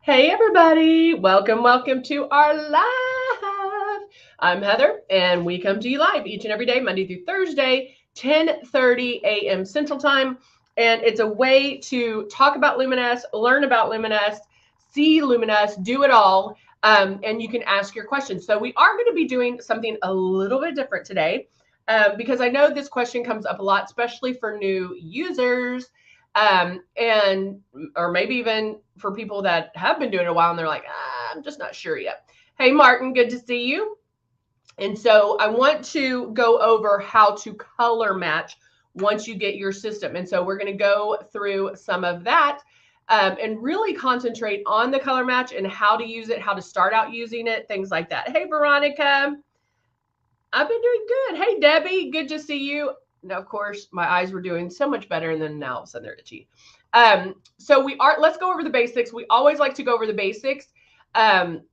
Hey everybody, welcome to our live. I'm Heather and we come to you live each and every day, Monday through Thursday, 10:30 a.m. Central Time. And it's a way to talk about Luminess, learn about Luminess, see Luminess, do it all. And you can ask your questions. So we are going to be doing something a little bit different today because I know this question comes up a lot, especially for new users. And or maybe even for people that have been doing it a while and they're like, I'm just not sure yet. Hey, Martin, good to see you. And so I want to go over how to color match once you get your system. And so we're going to go through some of that and really concentrate on the color match and how to use it, how to start out using it, things like that. Hey, Veronica, I've been doing good. Hey, Debbie, good to see you. Now, of course, my eyes were doing so much better, and then now all of a sudden they're itchy. So let's go over the basics. We always like to go over the basics. And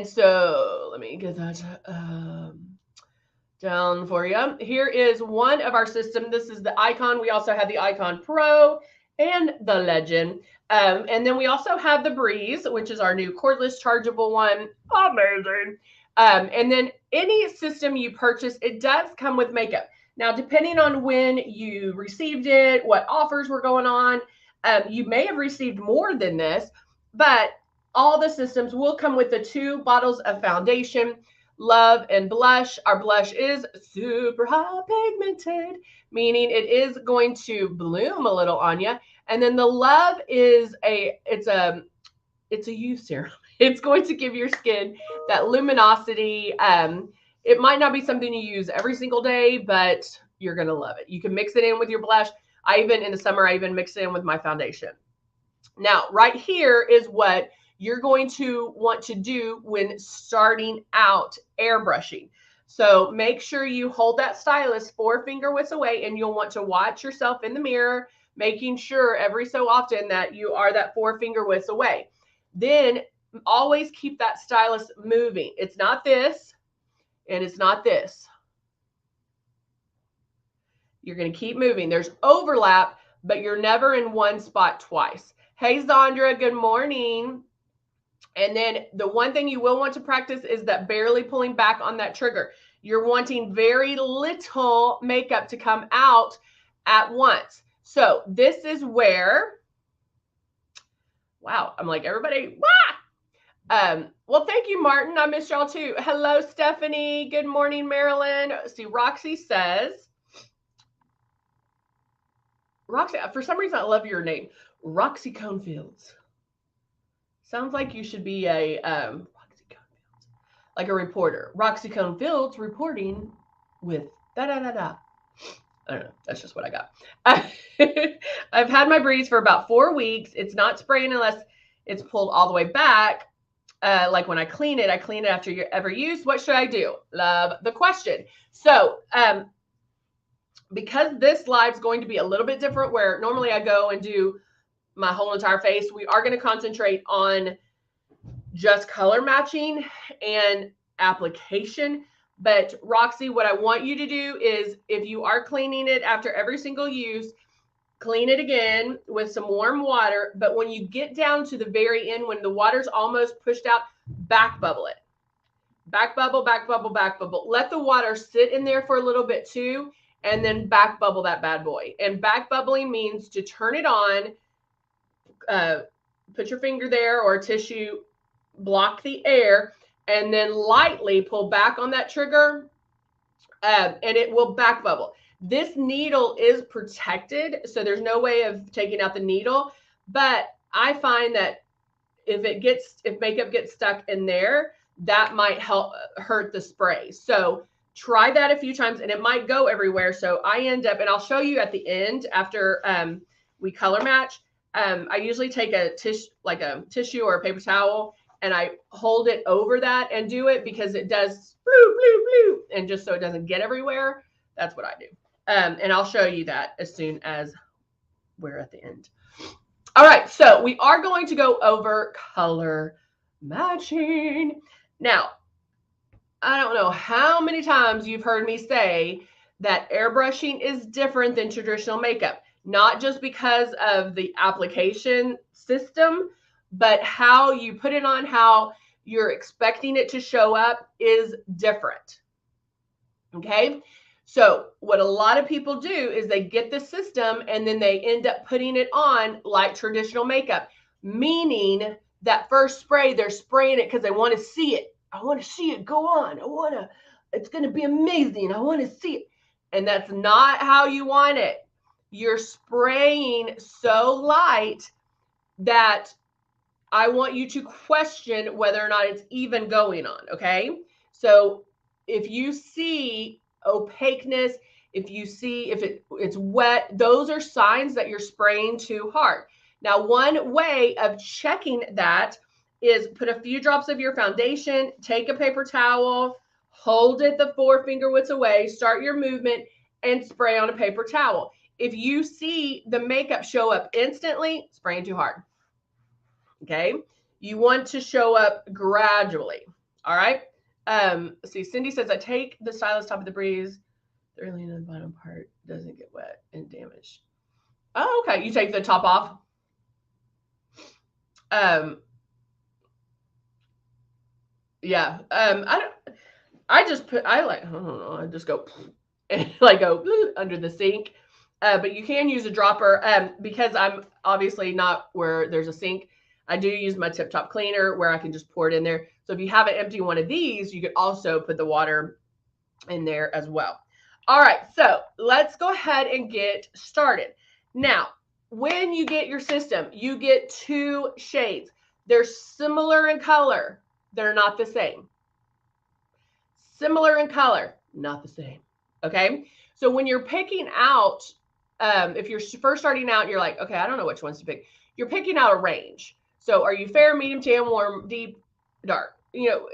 so let me get that down for you. Here is one of our system. This is the Icon. We also have the Icon Pro and the Legend. And then we also have the Breeze, which is our new cordless chargeable one. Amazing. And then any system you purchase, it does come with makeup. Now, depending on when you received it, what offers were going on, you may have received more than this, but all the systems will come with the 2 bottles of foundation, Love and Blush. Our blush is super high pigmented, meaning it is going to bloom a little on you. And then the Love is it's a youth serum. It's going to give your skin that luminosity. It might not be something you use every single day, but you're going to love it. You can mix it in with your blush. In the summer, I even mix it in with my foundation. Now, right here is what you're going to want to do when starting out airbrushing. So make sure you hold that stylus 4 finger widths away, and you'll want to watch yourself in the mirror, making sure every so often that you are that 4 finger widths away. Then always keep that stylus moving. It's not this, and it's not this. You're going to keep moving. There's overlap, but you're never in one spot twice. Hey, Zandra, good morning. And then the one thing you will want to practice is that barely pulling back on that trigger. You're wanting very little makeup to come out at once. So this is where, wow, I'm like, everybody, wah! Well, thank you, Martin. I missed y'all too. Hello, Stephanie. Good morning, Marilyn. See, Roxy says, Roxy, for some reason, I love your name, Roxy Conefields. Sounds like you should be a Roxy Conefields, like a reporter. Roxy Conefields reporting with da da da da. I don't know. That's just what I got. I've had my Breeze for about 4 weeks. It's not spraying unless it's pulled all the way back. Like when I clean it after you ever use. What should I do? Love the question. So because this live's going to be a little bit different, where normally I go and do my whole entire face, we are going to concentrate on just color matching and application. But Roxy, what I want you to do is, if you are cleaning it after every single use, clean it again with some warm water. But when you get down to the very end, when the water's almost pushed out, back bubble it. Back bubble, back bubble, back bubble. Let the water sit in there for a little bit too, and then back bubble that bad boy. And back bubbling means to turn it on, put your finger there or a tissue, block the air, and then lightly pull back on that trigger, and it will back bubble. This needle is protected, so there's no way of taking out the needle. But I find that if makeup gets stuck in there, that might hurt the spray. So try that a few times, and it might go everywhere. So I end up, and I'll show you at the end after we color match. I usually take a tissue or a paper towel, and I hold it over that and do it, because it does blue, blue, blue. And just so it doesn't get everywhere, that's what I do. And I'll show you that as soon as we're at the end. All right, so we are going to go over color matching. Now, I don't know how many times you've heard me say that airbrushing is different than traditional makeup. Not just because of the application system, but how you put it on, how you're expecting it to show up is different. Okay. So what a lot of people do is they get the system and then they end up putting it on like traditional makeup, meaning that first spray, they're spraying it because they want to see it. I want to see it go on. It's going to be amazing. I want to see it. And that's not how you want it. You're spraying so light that I want you to question whether or not it's even going on. Okay. So if you see opaqueness, if you see if it's wet, those are signs that you're spraying too hard. Now, one way of checking that is put a few drops of your foundation, take a paper towel, hold it the 4 finger widths away, start your movement, and spray on a paper towel. If you see the makeup show up instantly, spraying too hard. Okay. You want to show up gradually. All right. See, Cindy says, I take the stylus top of the breeze. The early and the bottom part doesn't get wet and damaged. Oh, okay. You take the top off. Yeah. I just go and like go under the sink. But you can use a dropper. Because I'm obviously not where there's a sink. I do use my Tip Top cleaner where I can just pour it in there. So if you have an empty one of these, you could also put the water in there as well. All right, so let's go ahead and get started. Now, when you get your system, you get 2 shades. They're similar in color. They're not the same. Similar in color, not the same. Okay, so when you're picking out, if you're first starting out, you're like, okay, I don't know which ones to pick. You're picking out a range. So are you fair, medium, tan, warm, deep, dark?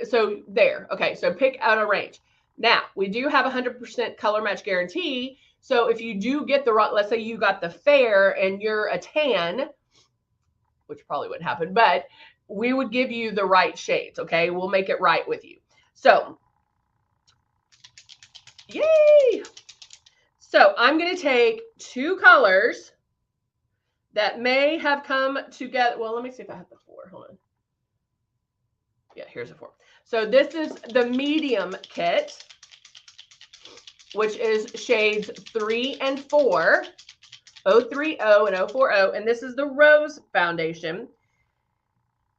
So there. Okay, so pick out a range. Now, we do have 100% color match guarantee. So if you do get the wrong, let's say you got the fair and you're a tan, which probably wouldn't happen, but we would give you the right shades, okay? We'll make it right with you. So, yay! So I'm going to take 2 colors that may have come together. Well, let me see if I have the 4. Hold on. Yeah, here's a 4. So this is the medium kit, which is shades 3 and 4, 030 and 040. And this is the Rose Foundation.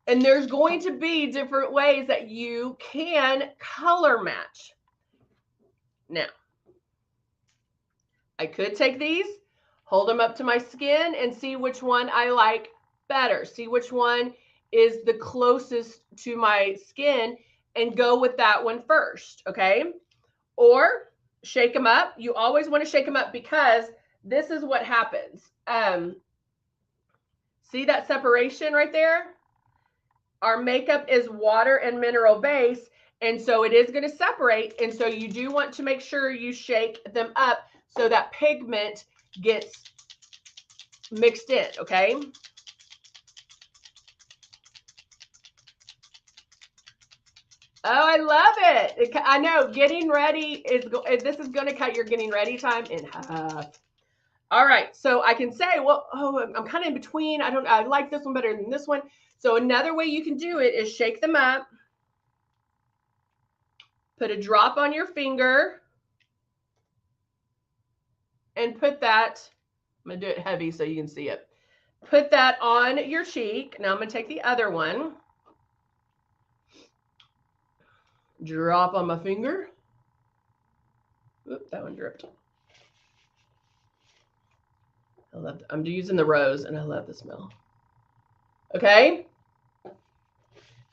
And there's going to be different ways that you can color match. Now, I could take these, hold them up to my skin, and see which one I like better. See which one is the closest to my skin and go with that one first, okay? Or shake them up. You always want to shake them up because this is what happens. See that separation right there? Our makeup is water and mineral base, and so it is going to separate. And so you do want to make sure you shake them up so that pigment gets mixed in, okay? Oh, I love it. I know getting ready this is going to cut your getting ready time in half. All right, so I can say, well, I'm kind of in between. I like this one better than this one. So another way you can do it is shake them up. Put a drop on your finger and put that, I'm going to do it heavy so you can see it. Put that on your cheek. Now I'm going to take the other one. Drop on my finger. Oop, that one dripped. I'm using the rose and I love the smell. Okay.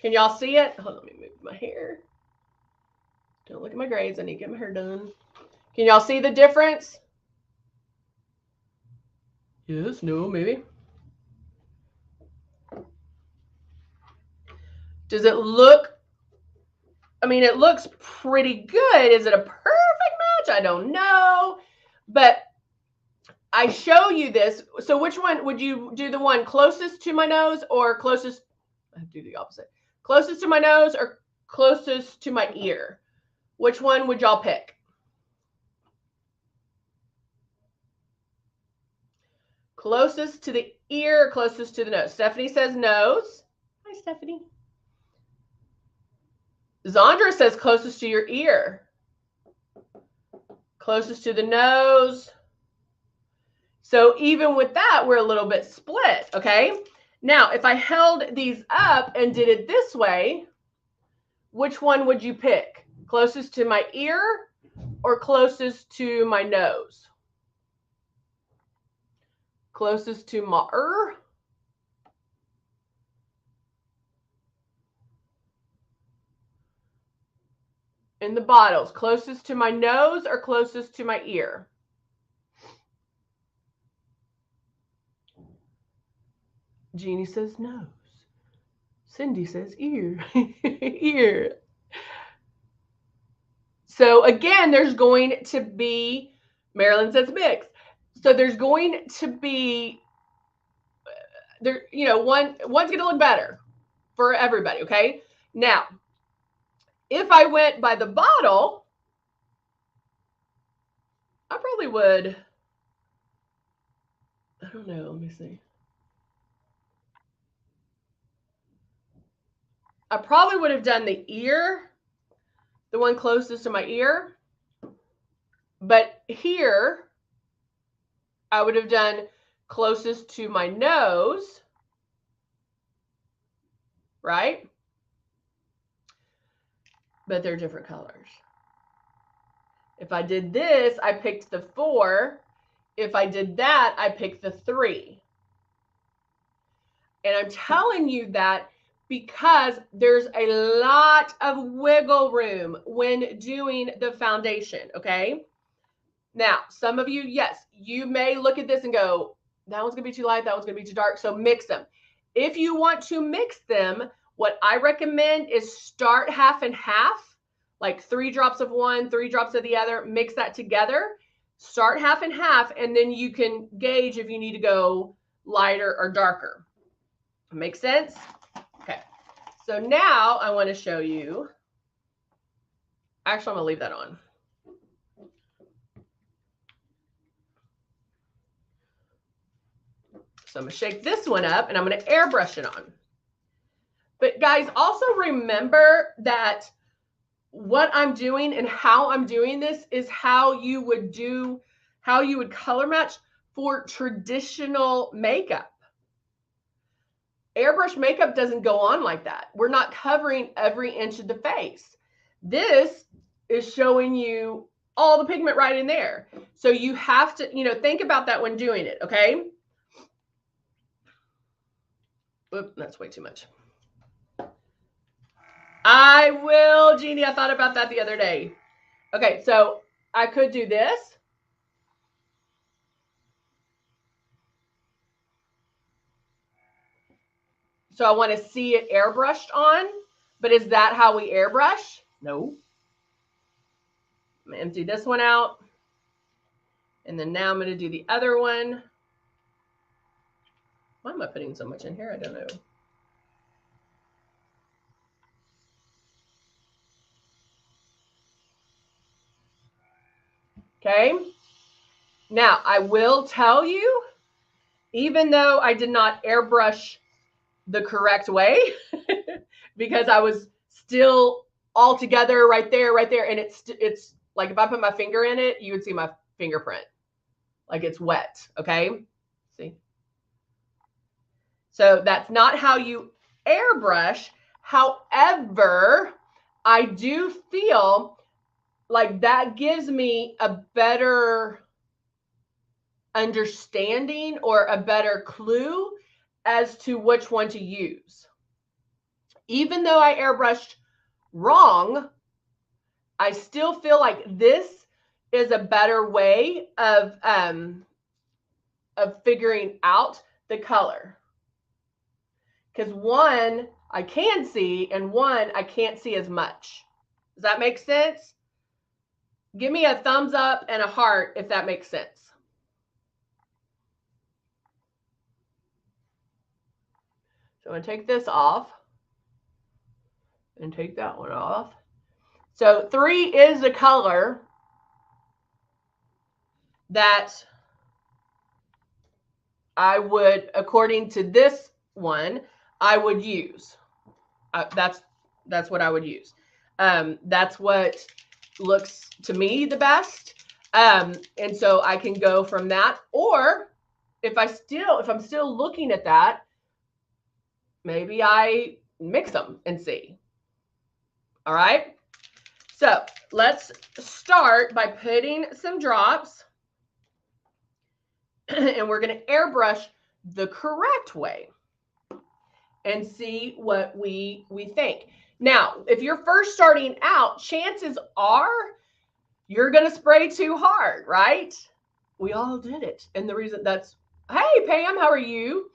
Can y'all see it? Hold on, let me move my hair. Don't look at my grades. I need to get my hair done. Can y'all see the difference? Yes, no, maybe. Does it look, I mean, it looks pretty good. Is it a perfect match? I don't know. But I show you this. So which one would you do? The one closest to my nose or closest? I do the opposite. Closest to my nose or closest to my ear? Which one would y'all pick? Closest to the ear or closest to the nose? Stephanie says nose. Stephanie. Zandra says closest to your ear. Closest to the nose. So even with that, we're a little bit split, okay? Now, if I held these up and did it this way, which one would you pick? Closest to my ear or closest to my nose? Closest to my ear? In the bottles, closest to my nose or closest to my ear? Jeannie says nose. Cindy says ear. Ear. So again, there's going to be, Marilyn says mix. So there's going to be, there, you know, one's going to look better for everybody, okay? Now, if I went by the bottle, I probably would, I don't know, let me see. I probably would have done the ear, the one closest to my ear. But here, I would have done closest to my nose, right? But they're different colors. If I did this, I picked the 4. If I did that, I picked the 3. And I'm telling you that because there's a lot of wiggle room when doing the foundation, okay? Now, some of you, yes, you may look at this and go, that one's gonna be too light, that one's gonna be too dark, so mix them. If you want to mix them, what I recommend is start half and half, like 3 drops of one, 3 drops of the other, mix that together, start half and half, and then you can gauge if you need to go lighter or darker. Make sense? Okay, so now I want to show you, actually I'm gonna leave that on. So I'm gonna shake this one up and I'm gonna airbrush it on. But guys, also remember that what I'm doing and how I'm doing this is how you would color match for traditional makeup. Airbrush makeup doesn't go on like that. We're not covering every inch of the face. This is showing you all the pigment right in there. So you have to, you know, think about that when doing it, okay? Oop, that's way too much. I will, Jeannie, I thought about that the other day. Okay, so I could do this. So I want to see it airbrushed on, but is that how we airbrush? No. I'm going to empty this one out. And then now I'm going to do the other one. Why am I putting so much in here? I don't know. Okay. Now I will tell you, even though I did not airbrush the correct way, because I was still all together right there. And it's like, if I put my finger in it, you would see my fingerprint. Like it's wet, okay? See? So that's not how you airbrush. However, I do feel like that gives me a better understanding or a better clue as to which one to use. Even though I airbrushed wrong, I still feel like this is a better way of figuring out the color. Because one I can see and one I can't see as much. Does that make sense? Give me a thumbs up and a heart if that makes sense. So I'm going to take this off and take that one off. So 3 is the color that I would, according to this one, I would use. That's what I would use. That's what looks to me the best. And so I can go from that. Or if I'm still looking at that, maybe I mix them and see. All right. So let's start by putting some drops, and we're going to airbrush the correct way and see what we think. Now, if you're first starting out, chances are you're going to spray too hard, right? We all did it. And the reason that's, hey, Pam, how are you?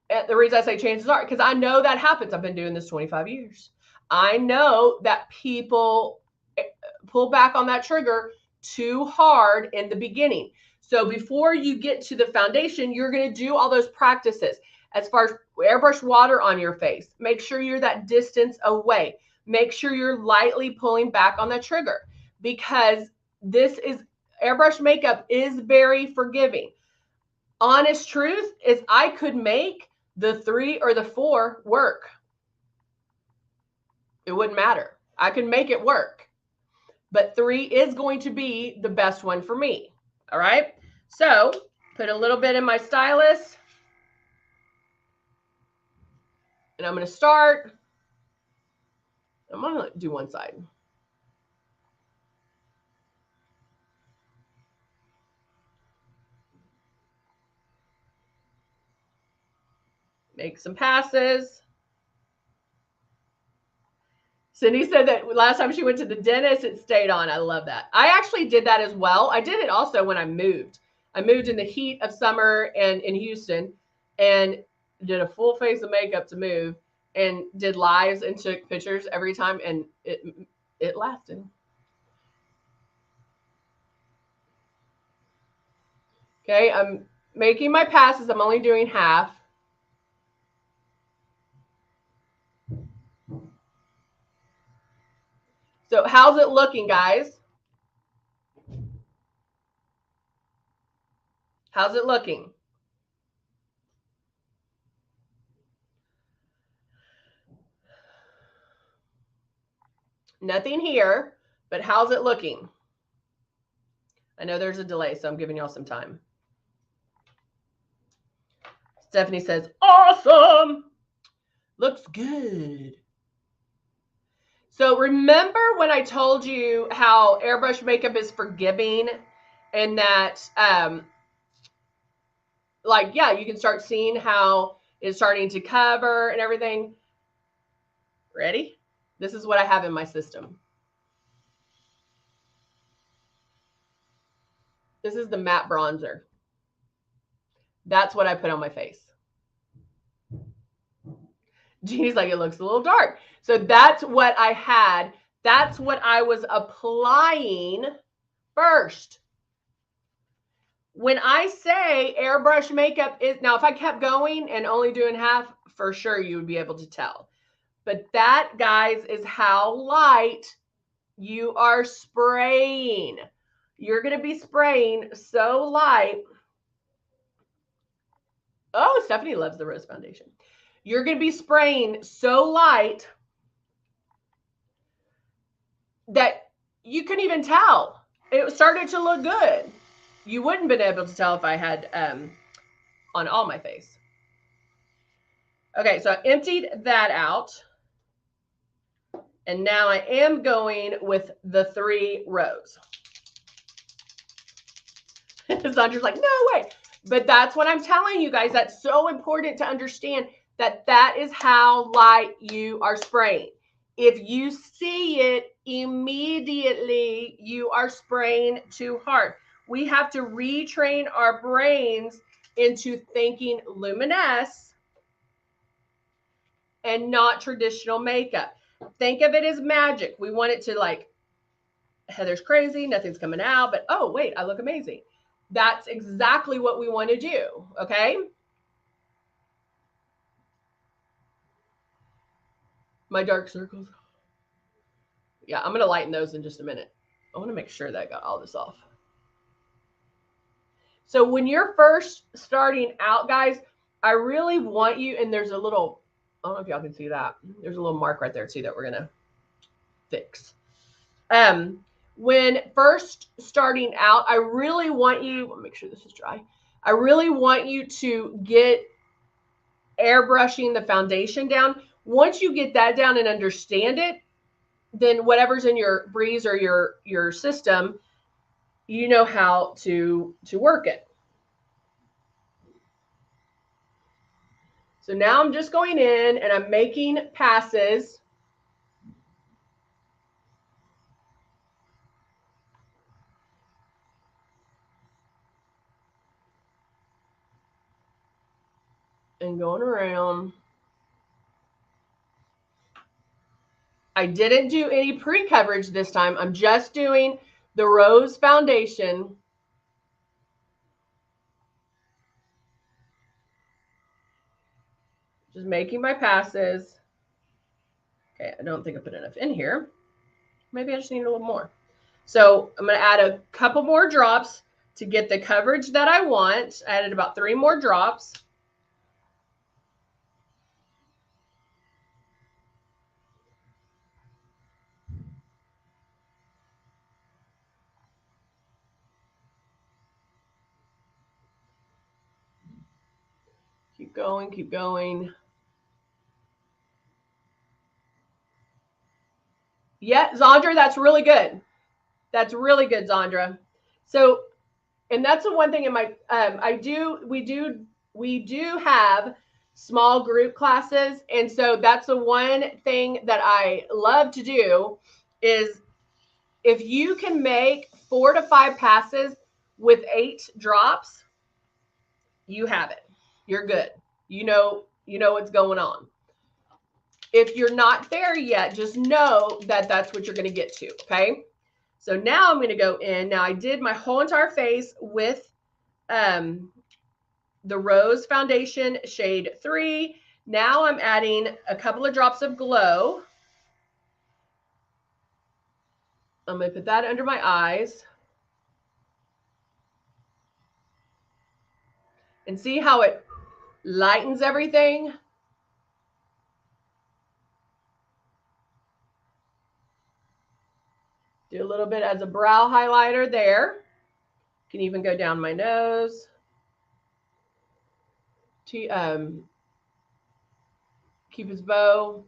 And the reason I say chances are, because I know that happens. I've been doing this 25 years. I know that people pull back on that trigger too hard in the beginning. So before you get to the foundation, you're going to do all those practices. As far as airbrush water on your face, make sure you're that distance away. Make sure you're lightly pulling back on the trigger, because this is airbrush makeup is very forgiving. Honest truth is I could make the 3 or the 4 work. It wouldn't matter. I could make it work. But 3 is going to be the best one for me. All right. So put a little bit in my stylus. And I'm going to start. I'm going to do one side. Make some passes. Cindy said that last time she went to the dentist, it stayed on. I love that. I actually did that as well. I did it also when I moved. I moved in the heat of summer and in Houston, and did a full face of makeup to move, and did lives and took pictures every time, and it lasted. Okay, I'm making my passes. I'm only doing half. So how's it looking, guys? How's it looking? Nothing here, but how's it looking? I know there's a delay, so I'm giving y'all some time. Stephanie says, awesome. Looks good. So remember when I told you how airbrush makeup is forgiving, and that, like, yeah, you can start seeing how it's starting to cover and everything. Ready? This is what I have in my system. This is the matte bronzer. That's what I put on my face. Jeannie's like, it looks a little dark. So that's what I had. That's what I was applying first. When I say airbrush makeup is, now if I kept going and only doing half, for sure you would be able to tell. But that, guys, is how light you are spraying. You're going to be spraying so light. Oh, Stephanie loves the Rose Foundation. You're going to be spraying so light that you couldn't even tell. It started to look good. You wouldn't have been able to tell if I had on all my face. Okay, so I emptied that out. And now I am going with the 3 rows. Sandra's like, no way. But that's what I'm telling you guys. That's so important to understand, that that is how light you are spraying. If you see it immediately, you are spraying too hard. We have to retrain our brains into thinking luminous and not traditional makeup. Think of it as magic. We want it to, like, Heather's crazy, nothing's coming out, but oh, wait, I look amazing. That's exactly what we want to do, okay? My dark circles. Yeah, I'm going to lighten those in just a minute. I want to make sure that I got all this off. So when you're first starting out, guys, I really want you, and there's a little I don't know if y'all can see that. There's a little mark right there too that we're going to fix. When first starting out, I really want you, let me make sure this is dry. I really want you to get airbrushing the foundation down. Once you get that down and understand it, then whatever's in your breeze or your system, you know how to work it. So now I'm just going in and I'm making passes. And going around. I didn't do any pre-coverage this time. I'm just doing the rose foundation. Just making my passes. Okay, I don't think I put enough in here. Maybe I just need a little more. So I'm going to add a couple more drops to get the coverage that I want. I added about 3 more drops. Keep going, keep going. Yeah, Zandra, that's really good. That's really good, Zandra. So, and that's the one thing in my, we do have small group classes. And so that's the one thing that I love to do is if you can make 4 to 5 passes with 8 drops, you have it. You're good. You know what's going on. If you're not there yet, just know that that's what you're going to get to. Okay. So now I'm going to go in. Now I did my whole entire face with the Rose Foundation shade 3. Now I'm adding a couple of drops of glow. I'm going to put that under my eyes. And see how it lightens everything? Do a little bit as a brow highlighter there. Can even go down my nose. Cupid's bow.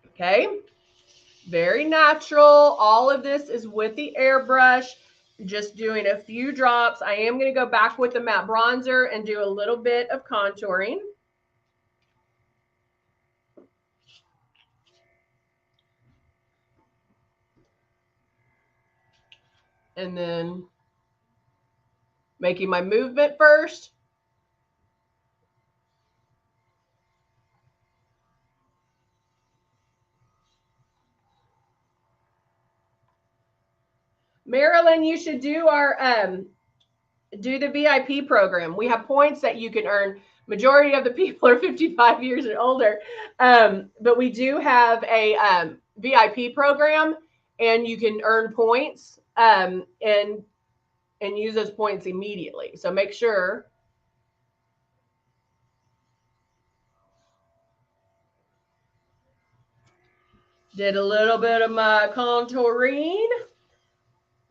Okay. Very natural. All of this is with the airbrush. Just doing a few drops. I am going to go back with the matte bronzer and do a little bit of contouring. And then making my movement first. Marilyn, you should do our do the VIP program. We have points that you can earn. Majority of the people are 55 years and older, but we do have a VIP program, and you can earn points and use those points immediately. So make sure. Did a little bit of my contouring,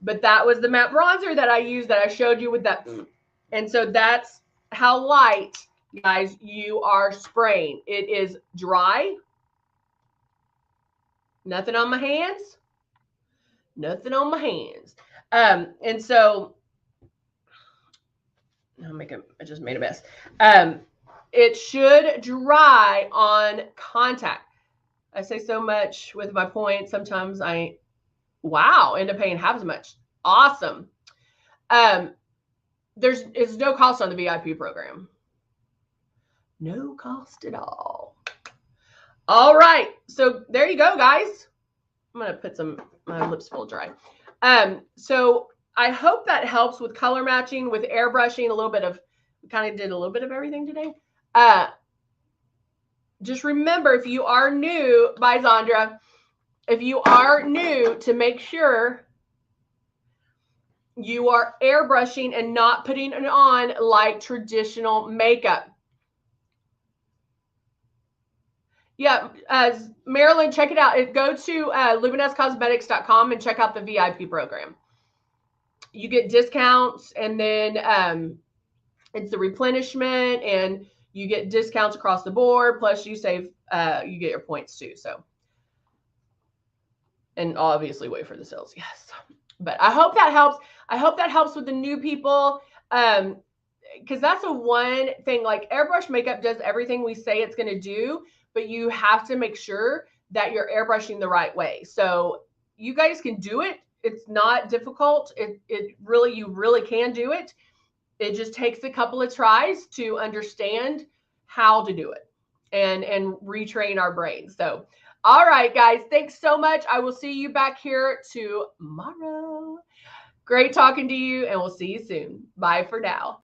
but that was the matte bronzer that I used that I showed you with that. And so that's how light, guys, you are spraying. It is dry. Nothing on my hands. Nothing on my hands. And so I just made a mess. It should dry on contact. I say so much with my points. Sometimes wow, end up paying half as much. Awesome. There's no cost on the VIP program. No cost at all. All right. So there you go, guys. I'm going to put my lips full dry. So I hope that helps with color matching, with airbrushing, we kind of did a little bit of everything today. Just remember, if you are new, bye Zandra, if you are new, to make sure you are airbrushing and not putting it on like traditional makeup. Yeah, as Marilyn, check it out. Go to luminesscosmetics.com and check out the VIP program. You get discounts, and then it's the replenishment, and you get discounts across the board. Plus, you save, you get your points too. So, and obviously, wait for the sales. Yes, but I hope that helps. I hope that helps with the new people. Because that's a one thing, like airbrush makeup does everything we say it's going to do, but you have to make sure that you're airbrushing the right way. So you guys can do it. It's not difficult. You really can do it. It just takes a couple of tries to understand how to do it and retrain our brains. So, all right, guys, thanks so much. I will see you back here tomorrow. Great talking to you, and we'll see you soon. Bye for now.